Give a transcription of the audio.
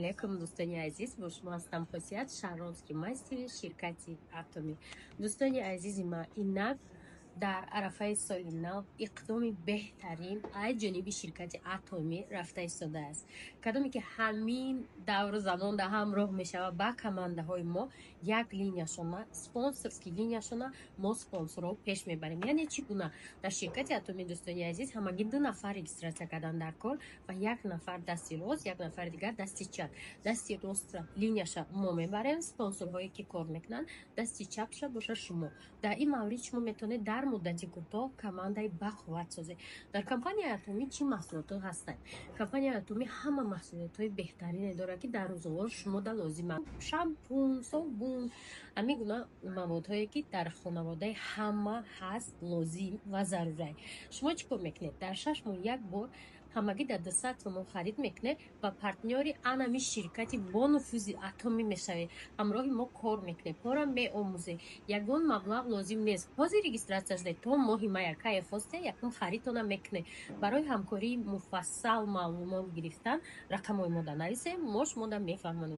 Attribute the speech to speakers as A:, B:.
A: алейкум, дӯстони азиз. Бо шумо ҳастам Хосият Шаҳровский, майстри ширкати Атоми. Дӯстони азизи ман, инак дар арафаи соли нав иқдоми беҳтарин аз ҷониби ширкати Атоми рафта истодааст. Кадоме ки ҳамин давру замон да ҳамроҳ мешавад ба командаҳои мо, як линияшона, спонсорский линияшона мо спонсорҳо пеш мебарем. Яъне чӣ гуна? Дар ширкати Атоми, дӯстони азиз, ҳамагӣ 2 нафар регистратсия кардан дар кор ва 1 нафар дасти рост, 1 нафар дигар дасти чап. Дасти ростра линияша мо мебарем, спонсорҳое ки кор мекунанд, дасти чапша боша шумо. Дар ин маврид шумо метавонед дар муддати кӯтоҳ командаи бақувват созед. Дар компанияи Атоми чӣ маҳсулотҳо ҳастанд? Компанияи Атоми ҳама маҳсулотҳои беҳтарине дорад, ки дар рӯзгор шумода лозиманд. Шампун, собун, ҳамин гуна маводҳое ки дар хонаводаи ҳама ҳаст, лозим ва зарурай. Шумо чӣ кор мекунед? Дар 6 моҳ як бор ҳамагӣ дар 200 сомон харид мекунед ва партнёри анами ширкати бо нуфузи Атоми мешавед. ҳамроҳи мо кор мекунед, моро меомӯзед. Ягон маблағ лозим нест. ҳозир регистратсия шудед, то моҳи май якае хосте якум харидтона мекунед. барои ҳамкории муфассал маълумот гирифтан рақамҳои мода нависед, мо шумода мефаҳмонем.